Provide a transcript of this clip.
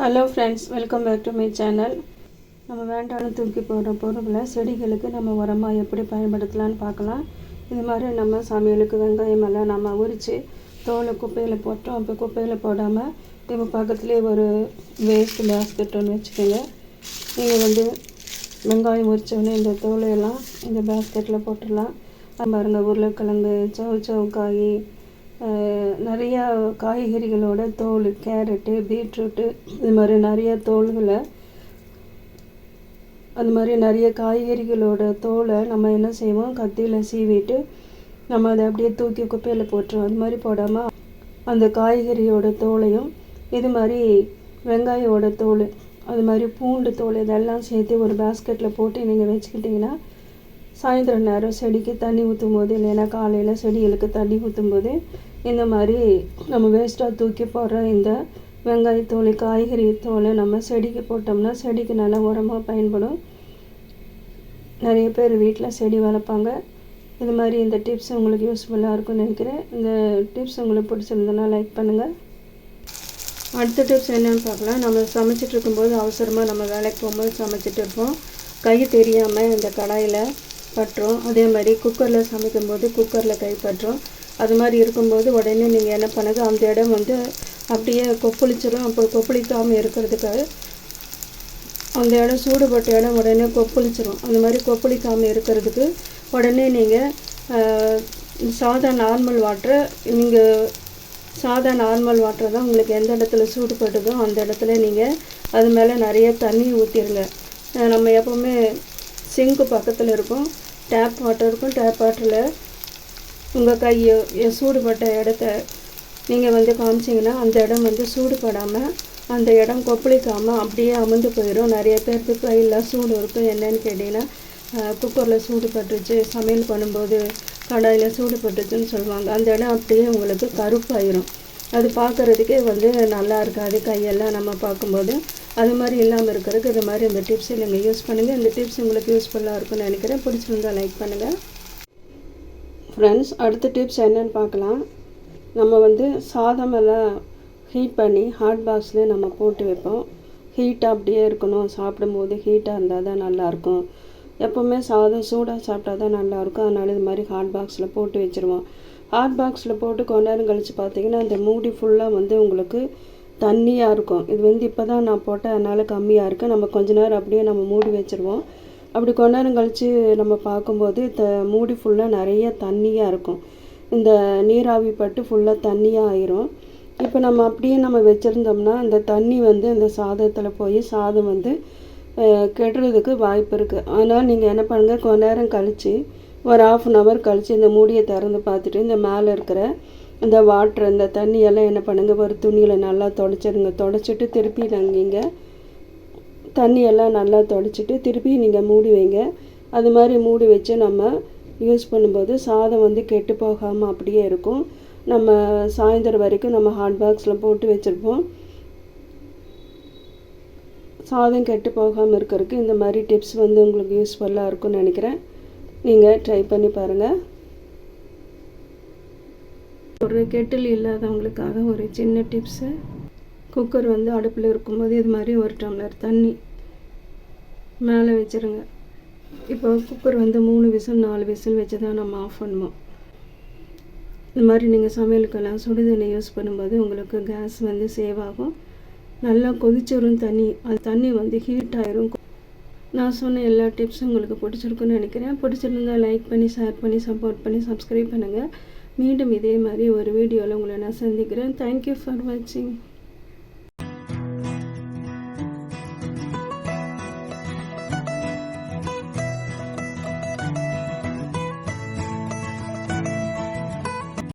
Hello friends, welcome back to my channel. நம்ம வேண்டாம்னு தூக்கி போடுற பொருட்களை செடிகளுக்கு நம்ம உரமாக எப்படி பயன்படுத்தலான்னு பார்க்கலாம். இது மாதிரி நம்ம சமையலுக்கு வெங்காயம் எல்லாம் நம்ம உரித்து தோலை குப்பையில் போட்டோம். அப்போ குப்பையில் போடாமல் இப்போ பக்கத்துலேயே ஒரு வேஸ்ட் பேஸ்கெட் ஒன்று வச்சுக்கோங்க. நீங்கள் வெங்காயம் உரித்தோடனே இந்த தோலையெல்லாம் இந்த பேஸ்கெட்டில் போட்டுடலாம். பாருங்கள், உருளைக்கிழங்கு, சவுக்காய், நிறையா காய்கறிகளோட தோல், கேரட்டு, பீட்ரூட்டு, இது மாதிரி நிறைய தோல்களை, அது மாதிரி நிறைய காய்கறிகளோட தோலை நம்ம என்ன செய்வோம், கத்தியில் சீவிட்டு நம்ம அதை அப்படியே தூக்கி குப்பையில் போட்டுருவோம். அது மாதிரி போடாமல் அந்த காய்கறியோட தோலையும் இது மாதிரி வெங்காயோட தோல், அது மாதிரி பூண்டு தோல், இதெல்லாம் சேர்த்து ஒரு பேஸ்கெட்டில் போட்டு நீங்கள் வச்சுக்கிட்டிங்கன்னா சாயந்தரம் நேரம் செடிக்கு தண்ணி ஊற்றும் போது, இல்லைன்னா காலையில் செடிகளுக்கு தண்ணி ஊற்றும் போது இந்த மாதிரி நம்ம வேஸ்ட்டாக தூக்கி போடுற இந்த வெங்காயத்தோல், காய்கறி தோலை நம்ம செடிக்கு போட்டோம்னா செடிக்கு நல்லா உரமாக பயன்படும். நிறைய பேர் வீட்டில் செடி வளர்ப்பாங்க. இது மாதிரி இந்த டிப்ஸ் உங்களுக்கு யூஸ்ஃபுல்லாக இருக்கும்னு நினைக்கிறேன். இந்த டிப்ஸ் உங்களுக்கு பிடிச்சிருந்ததுன்னா லைக் பண்ணுங்கள். அடுத்த டிப்ஸ் என்னென்னு பார்க்கலாம். நம்ம சமைச்சிட்டு இருக்கும்போது அவசரமாக நம்ம வேலைக்கு போகும்போது சமைச்சிட்டு இருப்போம். கை தெரியாமல் இந்த கடாயில் பட்டுரும். அதே மாதிரி குக்கரில் சமைக்கும்போது குக்கரில் கை பட்டுரும். அது மாதிரி இருக்கும்போது உடனே நீங்கள் என்ன பண்ணுங்க, அந்த இடம் அப்படியே கொப்பளிச்சிடும். அப்போ கொப்பளிக்காமல் இருக்கிறதுக்காக அந்த இடம் சூடுபட்ட இடம் உடனே கொப்பளிச்சிடும். அந்த மாதிரி கொப்பளிக்காமல் இருக்கிறதுக்கு உடனே நீங்கள் சாதா நார்மல் வாட்டரை தான் உங்களுக்கு எந்த இடத்துல சூடுபட்டுதோ அந்த இடத்துல நீங்கள் அது மேலே நிறைய தண்ணி ஊற்றிடுங்க. நம்ம எப்போவுமே சிங்க்கு பக்கத்தில் இருக்கும், டேப் வாட்டர் இருக்கும். டேப் வாட்டரில் உங்கள் கையை சூடுபட்ட இடத்த நீங்கள் காமிச்சிங்கன்னா அந்த இடம் சூடுபடாமல், அந்த இடம் கொப்பளிக்காமல் அப்படியே அமர்ந்து போயிடும். நிறைய பேருக்கு கையில் சூடு இருக்கும். என்னன்னு கேட்டிங்கன்னா, குக்கரில் சூடுபட்டுருச்சு, சமையல் பண்ணும்போது கடாயில் சூடுபட்டுச்சுன்னு சொல்லுவாங்க. அந்த இடம் அப்படியே உங்களுக்கு கருப்பாயிரும். அது பார்க்குறதுக்கே நல்லா இருக்காது கையெல்லாம் நம்ம பார்க்கும்போது. அது மாதிரி இல்லாமல் இருக்கிறதுக்கு இது மாதிரி இந்த டிப்ஸை நீங்கள் யூஸ் பண்ணுங்கள். இந்த டிப்ஸ் உங்களுக்கு யூஸ்ஃபுல்லாக இருக்குன்னு நினைக்கிறேன். பிடிச்சிருந்தால் லைக் பண்ணுங்கள். ஃப்ரெண்ட்ஸ், அடுத்த டிப்ஸ் என்னென்னு பார்க்கலாம். நம்ம சாதமெல்லாம் ஹீட் பண்ணி ஹாட் பாக்ஸில் நம்ம போட்டு வைப்போம். ஹீட்டாக அப்படியே இருக்கணும். சாப்பிடும்போது ஹீட்டாக இருந்தால் தான் நல்லாயிருக்கும். எப்போவுமே சாதம் சூடாக சாப்பிட்டா தான் நல்லாயிருக்கும். அதனால் இது மாதிரி ஹாட் பாக்ஸில் போட்டு வச்சுருவோம். ஹாட் பாக்ஸில் போட்டு கொஞ்ச நேரம் கழித்து பார்த்தீங்கன்னா அந்த மூடி ஃபுல்லாக உங்களுக்கு தண்ணியாக இருக்கும். இது இப்போ தான் நான் போட்டேன், அதனால் கம்மியாக இருக்குது. நம்ம கொஞ்ச நேரம் அப்படியே நம்ம மூடி வச்சுருவோம். அப்படி கொஞ்ச நேரம் கழித்து நம்ம பார்க்கும்போது மூடி ஃபுல்லாக நிறைய தண்ணியாக இருக்கும். இந்த நீராவி பட்டு ஃபுல்லாக தண்ணியாக ஆயிரும். இப்போ நம்ம அப்படியே நம்ம வச்சுருந்தோம்னா அந்த தண்ணி அந்த சாதத்தில் போய் சாதம் கெடுறதுக்கு வாய்ப்பு இருக்குது. ஆனால் நீங்கள் என்ன பண்ணுங்கள், கொஞ்ச நேரம் கழித்து ஒரு 1/2 hour கழித்து இந்த மூடியை திறந்து பார்த்துட்டு இந்த மேலே இருக்கிற இந்த வாட்டர், இந்த தண்ணியெல்லாம் என்ன பண்ணுங்கள், ஒரு துணியில் நல்லா தொடச்சிடுங்க. தொடச்சிட்டு திருப்பி இங்கே தண்ணியெல்லாம் நல்லா தொடச்சிட்டு திருப்பி நீங்கள் மூடி வைங்க. அது மாதிரி மூடி வச்சு நம்ம யூஸ் பண்ணும்போது சாதம் கெட்டு போகாமல் அப்படியே இருக்கும். நம்ம சாயந்தரம் வரைக்கும் நம்ம ஹாட் பாக்ஸில் போட்டு வச்சுருப்போம். சாதம் கெட்டு போகாமல் இருக்கிறதுக்கு இந்த மாதிரி டிப்ஸ் உங்களுக்கு யூஸ்ஃபுல்லாக இருக்கும்னு நினைக்கிறேன். நீங்கள் ட்ரை பண்ணி பாருங்கள். ஒரு கெட்டில் இல்லாதவங்களுக்காக ஒரு சின்ன டிப்ஸு. குக்கர் அடுப்பில் இருக்கும்போது இது மாதிரி 1 டம்ளர் தண்ணி மேலே வச்சுருங்க. இப்போ குக்கர் 3 விசில் 4 விசில் வச்சு தான் நம்ம ஆஃப் பண்ணுவோம். இது மாதிரி நீங்கள் சமையலுக்கெல்லாம் சுடுதண்ணி யூஸ் பண்ணும்போது உங்களுக்கு கேஸ் சேவ் ஆகும். நல்லா கொதிச்சிடும் தண்ணி. அது தண்ணி ஹீட் ஆயிரும். நான் சொன்ன எல்லா டிப்ஸும் உங்களுக்கு பிடிச்சிருக்குன்னு நினைக்கிறேன். பிடிச்சிருந்தால் லைக் பண்ணி, ஷேர் பண்ணி, சப்போர்ட் பண்ணி, சப்ஸ்கிரைப் பண்ணுங்கள். மீண்டும் இதே மாதிரி ஒரு வீடியோவில் உங்களை நான் சந்திக்கிறேன். தேங்க்யூ ஃபார் வாட்சிங்.